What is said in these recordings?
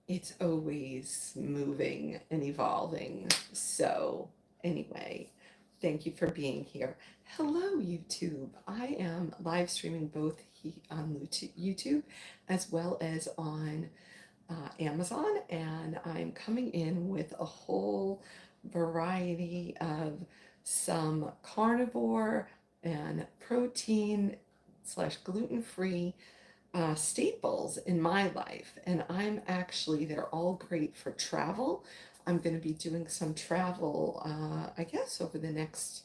it's always moving and evolving. So, anyway, thank you for being here. Hello, YouTube. I am live streaming both on YouTube as well as on Amazon, and I'm coming in with a whole variety of some carnivore and protein slash gluten-free staples in my life. And they're all great for travel. I'm going to be doing some travel, I guess, over the next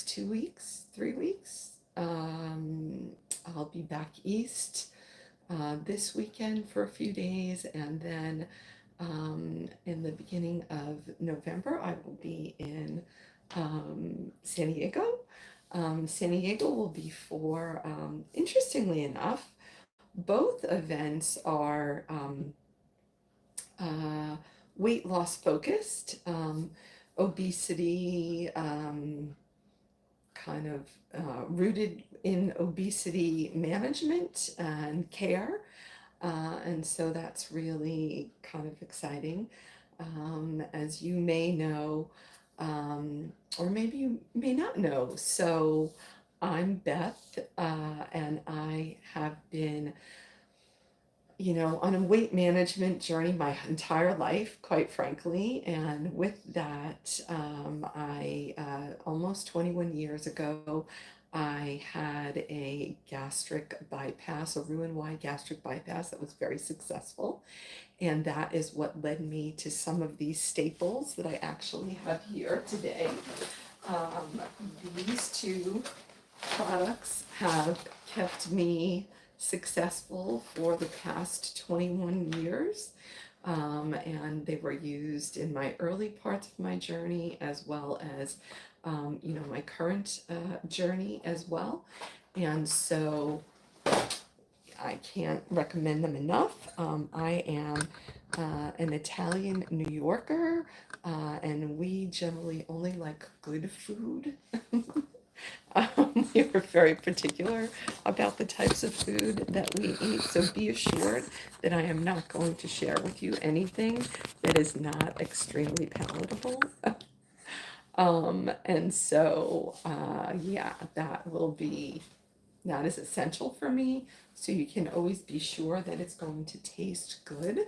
2 weeks, 3 weeks. I'll be back east this weekend for a few days, and then in the beginning of November, I will be in San Diego. San Diego will be for, interestingly enough, both events are uh, weight loss focused, obesity, kind of rooted in obesity management and care. And so that's really kind of exciting. As you may know, or maybe you may not know, so I'm Beth, and I have been, on a weight management journey my entire life, quite frankly. And with that, almost 21 years ago, I had a gastric bypass, a Roux-en-Y gastric bypass that was very successful. And that is what led me to some of these staples that I actually have here today. Um, these two products have kept me successful for the past 21 years. And they were used in my early parts of my journey as well as, my current journey as well. And so I can't recommend them enough. I am an Italian New Yorker, and we generally only like good food. We are very particular about the types of food that we eat, so be assured that I am not going to share with you anything that is not extremely palatable. And so, yeah, that is essential for me, so you can always be sure that it's going to taste good.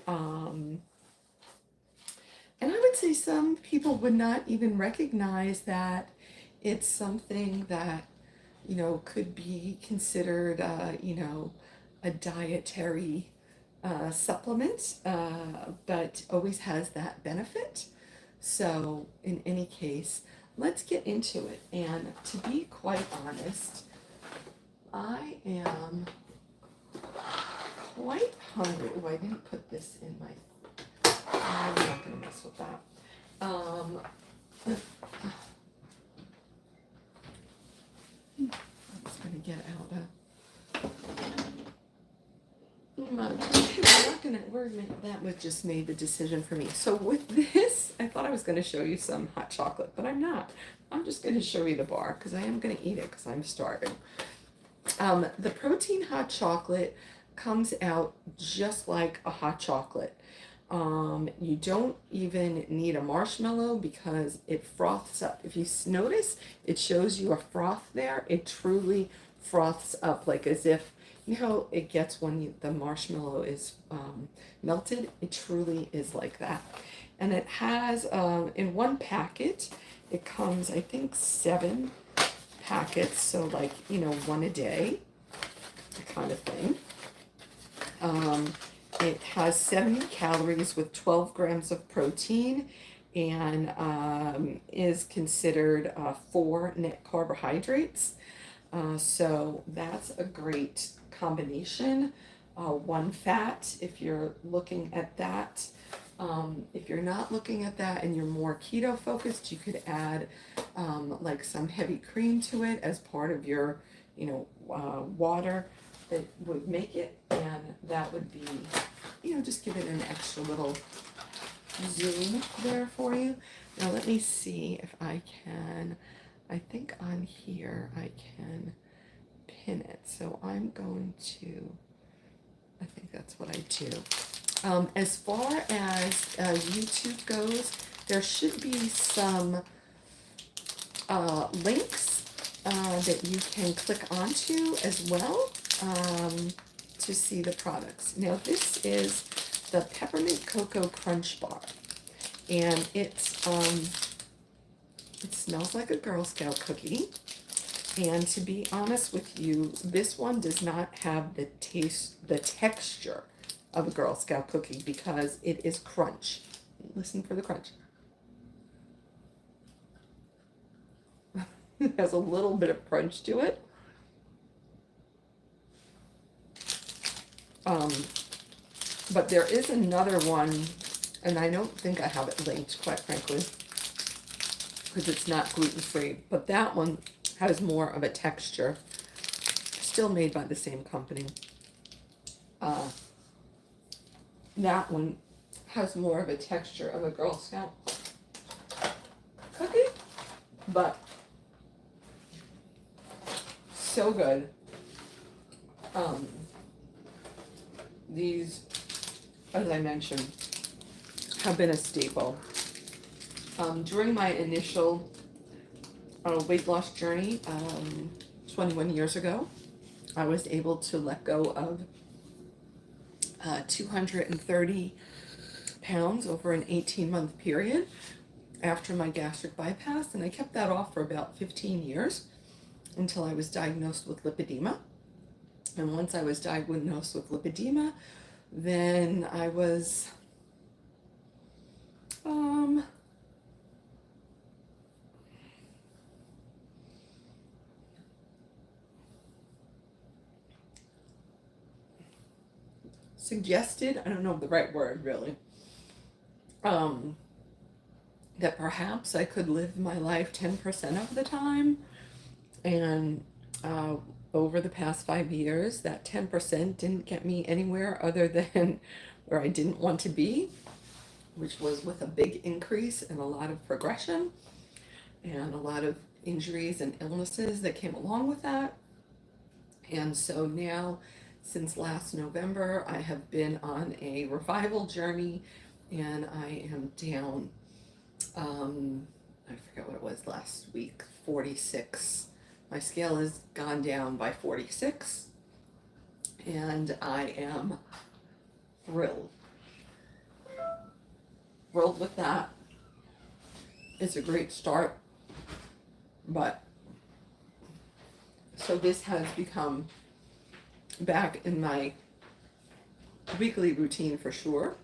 Um, and I would say some people would not even recognize that it's something that, could be considered, a dietary supplement, but always has that benefit. So, in any case, let's get into it. And to be quite honest, I am quite hungry. Oh, I didn't put this in my. I'm not going to mess with that. Um, I'm just going to get out that was just made the decision for me. So with this, I thought I was going to show you some hot chocolate, but I'm not. I'm just going to show you the bar because I am going to eat it because I'm starving. The protein hot chocolate comes out just like a hot chocolate. You don't even need a marshmallow because it froths up. If you notice, it shows you a froth there. It truly froths up, like as if, it gets when the marshmallow is melted. It truly is like that. And it has, in one packet, it comes, I think, 7 packets, so like, one a day kind of thing. It has 70 calories with 12 grams of protein, and is considered 4 net carbohydrates. So that's a great combination. 1 fat, if you're looking at that. If you're not looking at that and you're more keto focused, you could add like some heavy cream to it as part of your, water that would make it, and that would be, just give it an extra little zoom there for you. Now let me see if I can, I think on here I can pin it. So I'm going to, I think that's what I do. As far as YouTube goes, there should be some links that you can click onto as well to see the products. Now this is the Peppermint Cocoa Crunch Bar, and it smells like a Girl Scout cookie. And to be honest with you, this one does not have the texture of a Girl Scout cookie because it is crunch. Listen for the crunch. It has a little bit of crunch to it. But there is another one, and I don't think I have it linked, quite frankly, because it's not gluten-free. But that one has more of a texture, still made by the same company. That one has more of a texture of a Girl Scout cookie, but so good. These, as I mentioned, have been a staple. During my initial weight loss journey 21 years ago, I was able to let go of 230 pounds over an 18-month period after my gastric bypass, and I kept that off for about 15 years until I was diagnosed with lipedema. And once I was diagnosed with lipedema, then I was suggested, I don't know the right word really, that perhaps I could live my life 10% of the time. And over the past 5 years, that 10% didn't get me anywhere other than where I didn't want to be, which was with a big increase and a lot of progression and a lot of injuries and illnesses that came along with that. And so now, since last November, I have been on a revival journey, and I am down, I forget what it was last week, 46. My scale has gone down by 46, and I am thrilled. Thrilled with that. It's a great start, but so this has become back in my weekly routine for sure.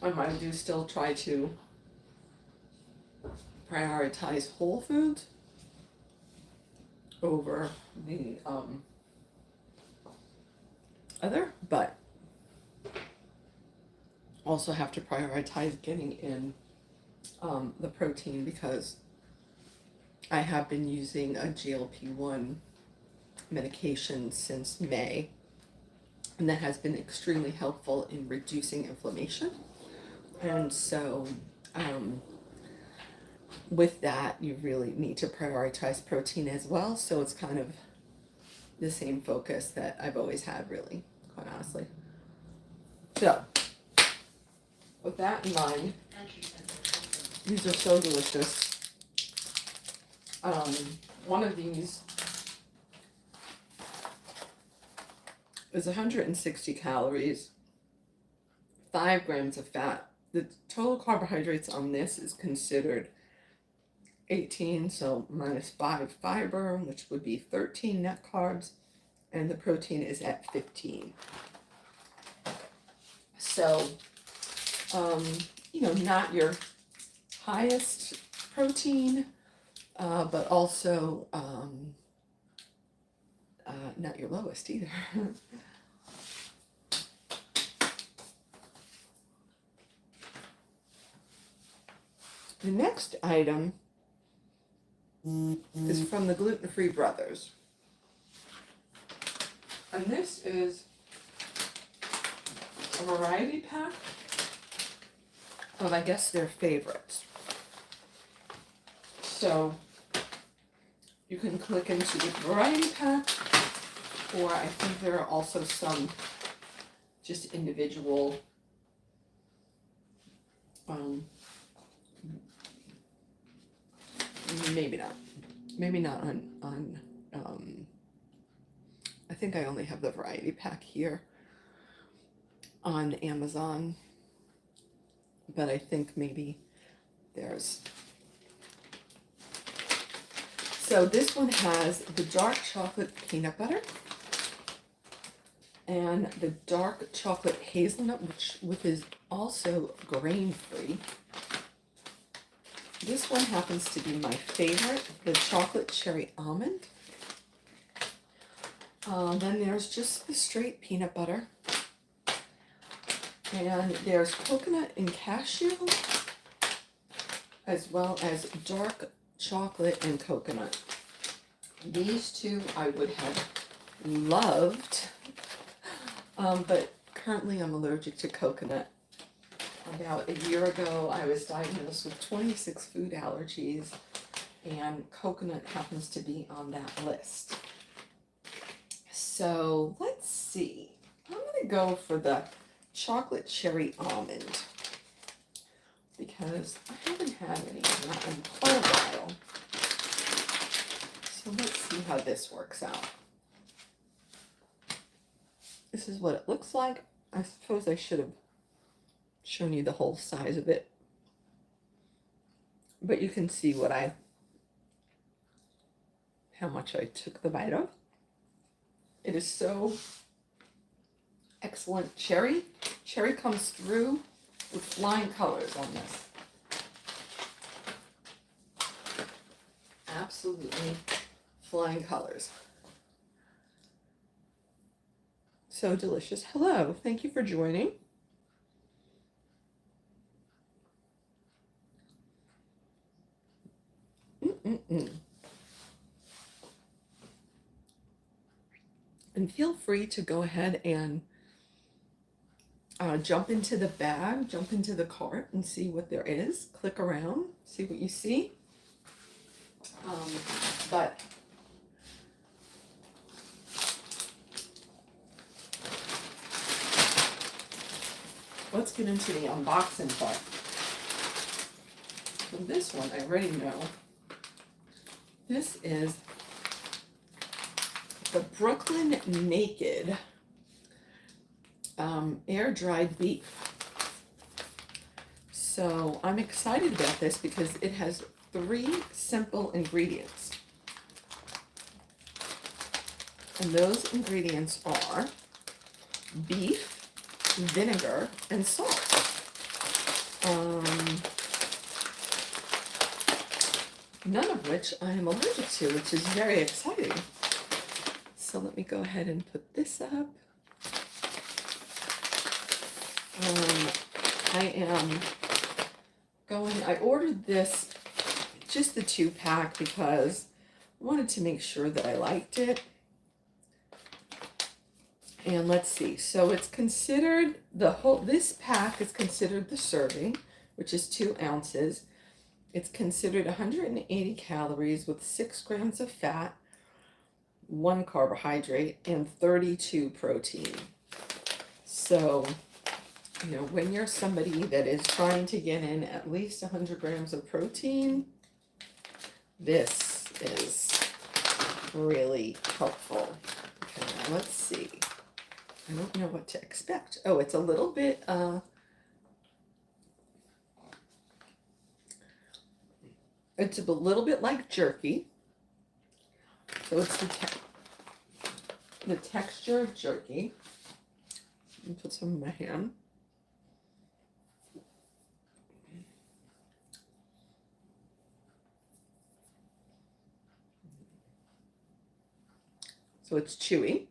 I do still try to prioritize whole foods over the other, but also have to prioritize getting in the protein, because I have been using a GLP-1 medication since May, and that has been extremely helpful in reducing inflammation. And so with that, you really need to prioritize protein as well. So it's kind of the same focus that I've always had, really, quite honestly. So with that in mind, these are so delicious. One of these is 160 calories, 5 grams of fat. The total carbohydrates on this is considered 18, so minus 5 fiber, which would be 13 net carbs, and the protein is at 15. So, not your highest protein, but also not your lowest either. The next item is from the Gluten-Free Brothers. And this is a variety pack of, I guess, their favorites. So you can click into the variety pack, or I think there are also some just individual maybe not. Maybe not on I think I only have the variety pack here on Amazon, but I think maybe there's. So this one has the dark chocolate peanut butter and the dark chocolate hazelnut, which is also grain-free. This one happens to be my favorite, the chocolate cherry almond. Then there's just the straight peanut butter. And there's coconut and cashew, as well as dark chocolate and coconut. These two I would have loved, but currently I'm allergic to coconut. About a year ago, I was diagnosed with 26 food allergies, and coconut happens to be on that list. So let's see. I'm going to go for the chocolate cherry almond because I haven't had any of that in quite a while. So let's see how this works out. This is what it looks like. I suppose I should have shown you the whole size of it, but you can see how much I took the bite of. It is so excellent. Cherry comes through with flying colors on this. Absolutely flying colors. So delicious. Hello, thank you for joining. And feel free to go ahead and jump into the bag, jump into the cart and see what there is. Click around, see what you see. But let's get into the unboxing part. So this one I already know. This is the Brooklyn Naked air-dried beef. So I'm excited about this because it has 3 simple ingredients. And those ingredients are beef, vinegar, and salt. None of which I am allergic to, which is very exciting. So let me go ahead and put this up. I ordered this, just the 2-pack, because I wanted to make sure that I liked it. And let's see, so it's considered, this pack is considered the serving, which is 2 ounces. It's considered 180 calories with 6 grams of fat, 1 carbohydrate, and 32 protein. So, you know, when you're somebody that is trying to get in at least 100 grams of protein, this is really helpful. Okay, now let's see. I don't know what to expect. Oh, it's a little bit, it's a little bit like jerky. So it's the texture of jerky. Let me put some in my hand. So it's chewy.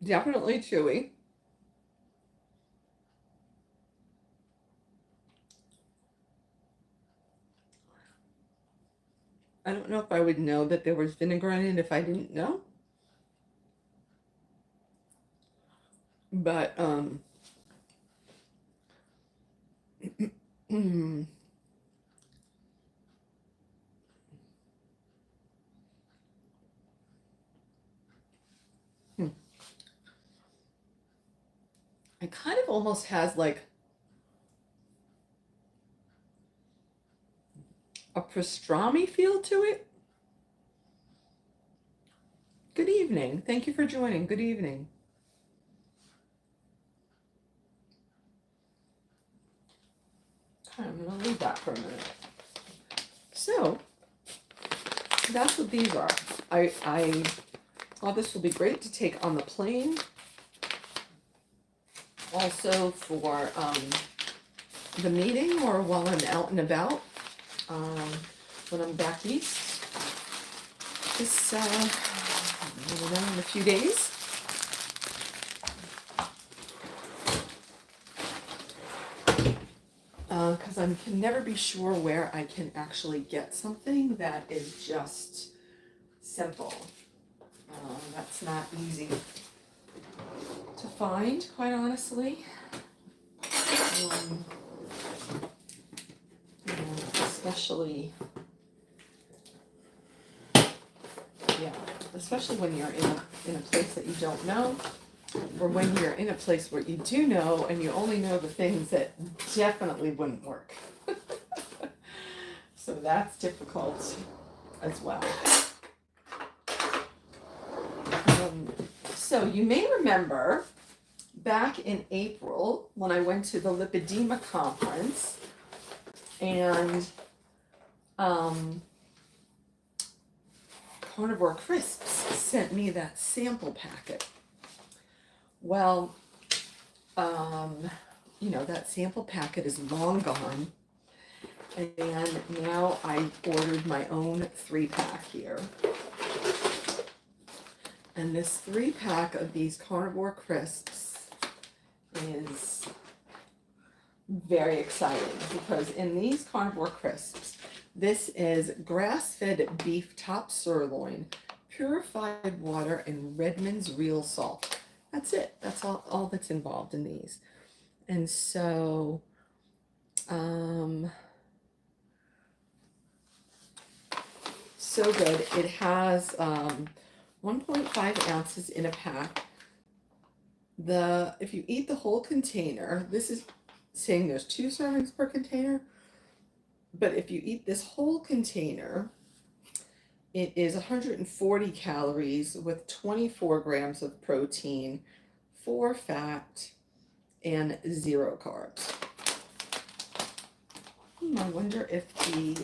Definitely chewy. I don't know if I would know that there was vinegar in it if I didn't know. But it kind of almost has like a pastrami feel to it. Good evening. Thank you for joining. Good evening. Okay, I'm going to leave that for a minute. So that's what these are. I thought this will be great to take on the plane. Also for the meeting or while I'm out and about when I'm back east. This, I don't know, in a few days. Because I can never be sure where I can actually get something that is just simple. That's not easy to find, quite honestly. Especially, yeah, especially when you're in a place that you don't know, or when you're in a place where you do know and you only know the things that definitely wouldn't work. So that's difficult as well. So you may remember back in April when I went to the lipedema conference and Carnivore Crisps sent me that sample packet. Well, you know, that sample packet is long gone, and now I ordered my own 3-pack here. And this 3-pack of these Carnivore Crisps is very exciting because in these Carnivore Crisps, this is grass-fed beef top sirloin, purified water, and Redmond's real salt. That's it. That's all that's involved in these. And so, so good. It has 1.5 ounces in a pack. If you eat the whole container, this is saying there's 2 servings per container, but if you eat this whole container, it is 140 calories with 24 grams of protein, 4 fat, and 0 carbs. I wonder if the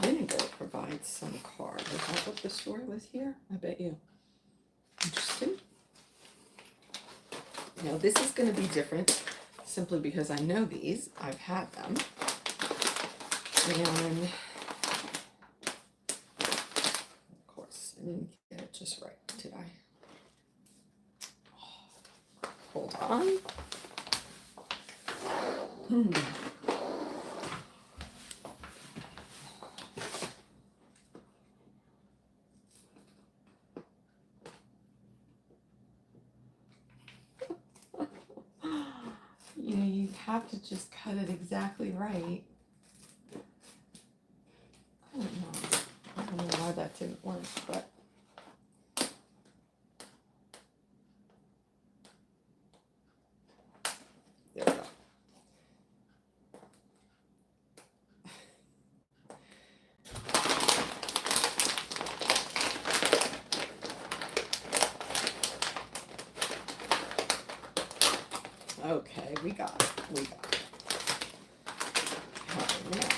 vinegar provides some carb. Is that what the story was here? I bet you. Interesting. Now this is going to be different simply because I know these. I've had them. And of course, I didn't get it just right, did I? Hold on. You know, you have to just cut it exactly right. I don't know why that didn't work, but there we go. Okay, we got it. We got it. Now,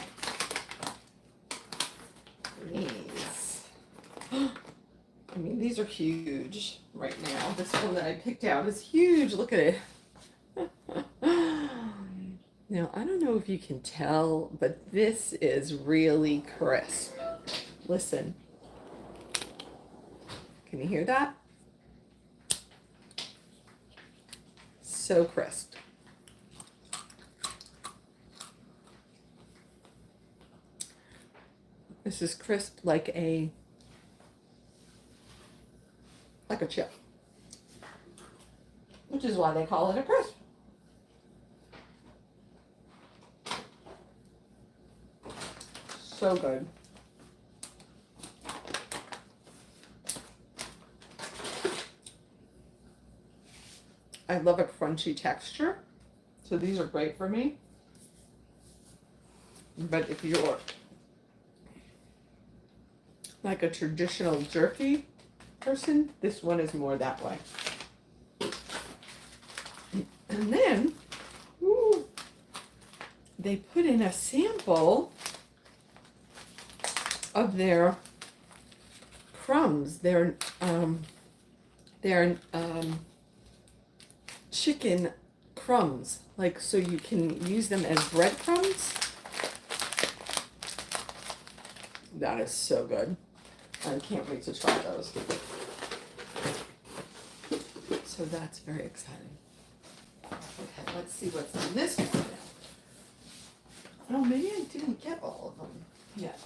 these. I mean, these are huge right now. This one that I picked out is huge. Look at it. Now, I don't know if you can tell, but this is really crisp. Listen. Can you hear that? So crisp. This is crisp like a chip. which is why they call it a crisp. So good. I love a crunchy texture, so these are great for me. But if you're like a traditional jerky person, this one is more that way. And then, ooh, they put in a sample of their crumbs, their chicken crumbs, like so you can use them as breadcrumbs. That is so good. I can't wait to try those. So that's very exciting. Okay, let's see what's in this one now. Oh, maybe I didn't get all of them yet.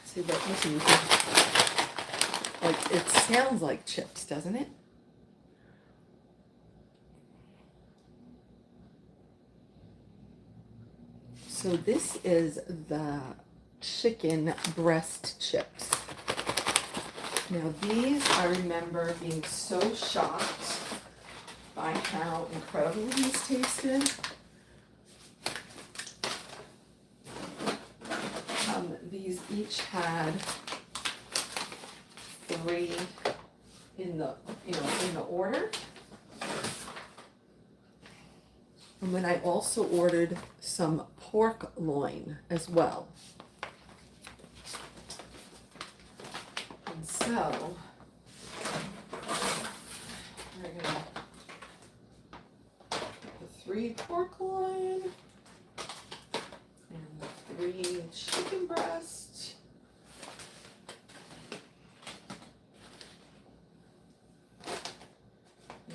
See, but listen, you can, like, it sounds like chips, doesn't it? So this is the chicken breast chips. Now these, I remember being so shocked by how incredible these tasted. These each had 3 in the, in the order. And then I also ordered some pork loin as well. And so, we're gonna put the 3 pork loin and the 3 chicken breast.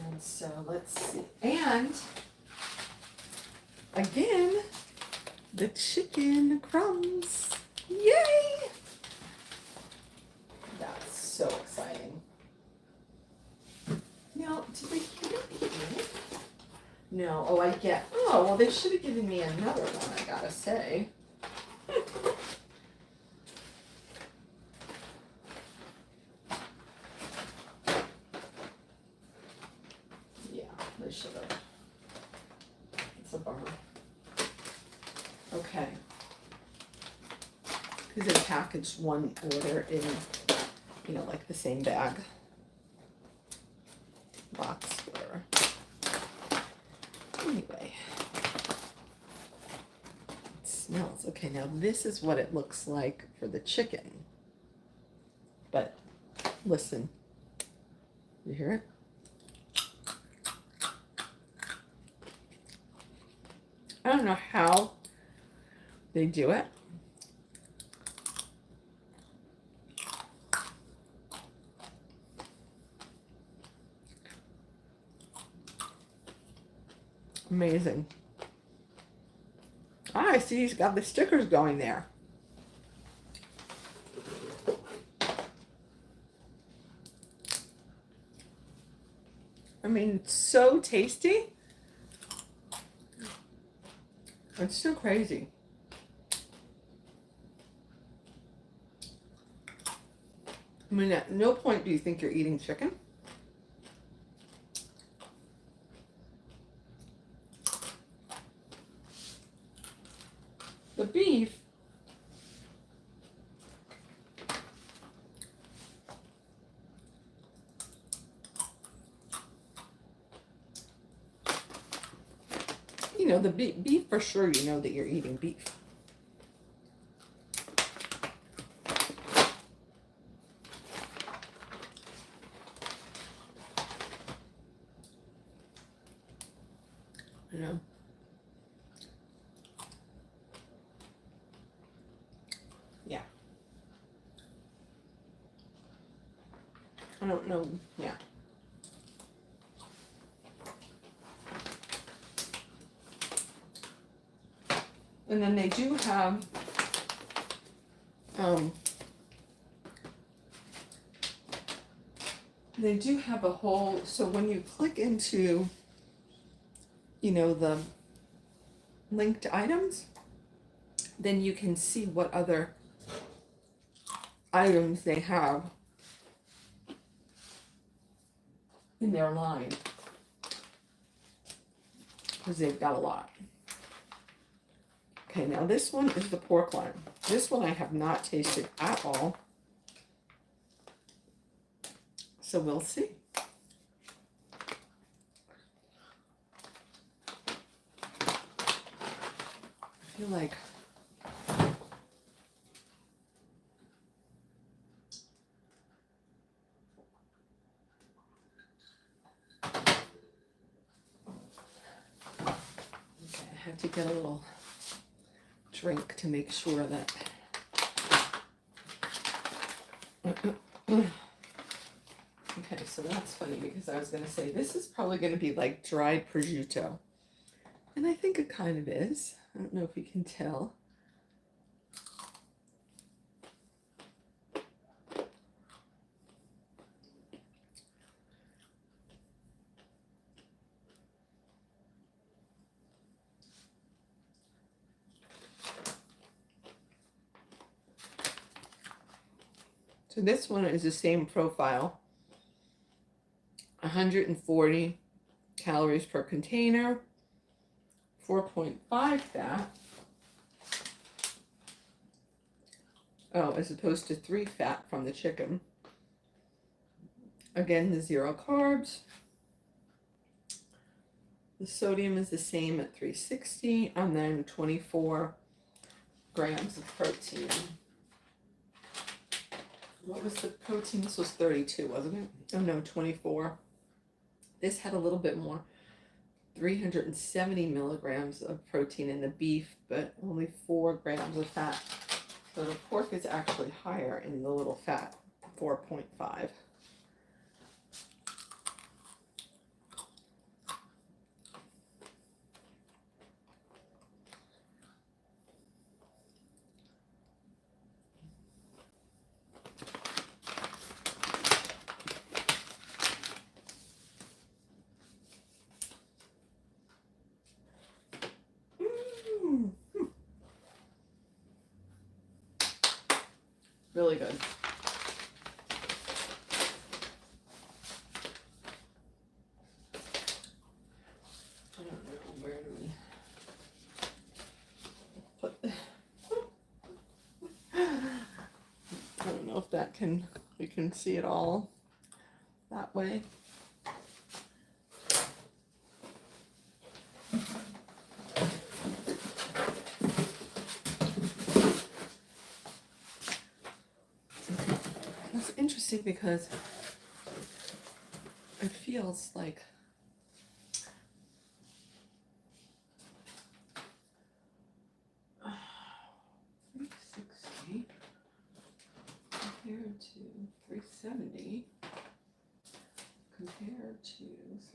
And so let's see. And again, the chicken crumbs. Yay! That's so exciting. Now, did they give me? No. Oh, I get. Oh, well, they should have given me another one, I gotta say. Yeah, they should have. It's a bummer. Okay. Because they packaged one order in, like the same bag. Box or anyway. It smells. Okay, now this is what it looks like for the chicken. But listen. You hear it? I don't know how they do it. Amazing. Ah, I see he's got the stickers going there. I mean, it's so tasty. It's so crazy. I mean, at no point do you think you're eating chicken. The beef, the beef for sure, you know that you're eating beef. Yeah. I don't know. Yeah. And then they do have a whole, so when you click into, you know, the linked items, then you can see what other items they have in their line, because they've got a lot. Okay, now this one is the pork line. This one I have not tasted at all, so we'll see. I feel like I have to get a little drink to make sure that okay, so that's funny because I was going to say this is probably going to be like dried prosciutto, and I think it kind of is. I don't know if you can tell. So this one is the same profile, 140 calories per container, 4.5 fat. Oh, as opposed to 3 fat from the chicken. Again, the 0 carbs. The sodium is the same at 360, and then 24 grams of protein. What was the protein? This was 32, wasn't it? Oh no, 24. This had a little bit more, 370 milligrams of protein in the beef, but only 4 grams of fat. So the pork is actually higher in the little fat, 4.5. Really good. I don't know, where do we put the I don't know if that can, we can see it all that way. It's interesting because it feels like $360 compared to $370 compared to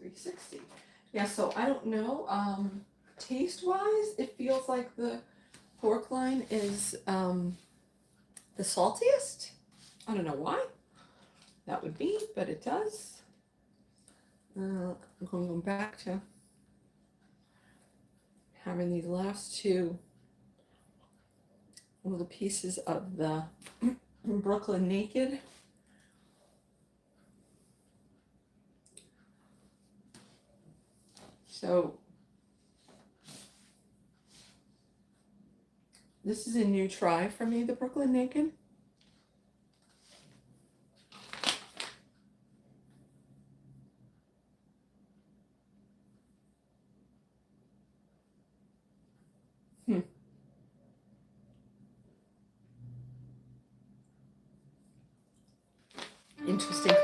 $360. Yeah, so I don't know. Taste wise, it feels like the pork line is the saltiest. I don't know why that would be, but it does. I'm going back to having these last two little pieces of the Brooklyn Naked. So this is a new try for me, the Brooklyn Naked. Interesting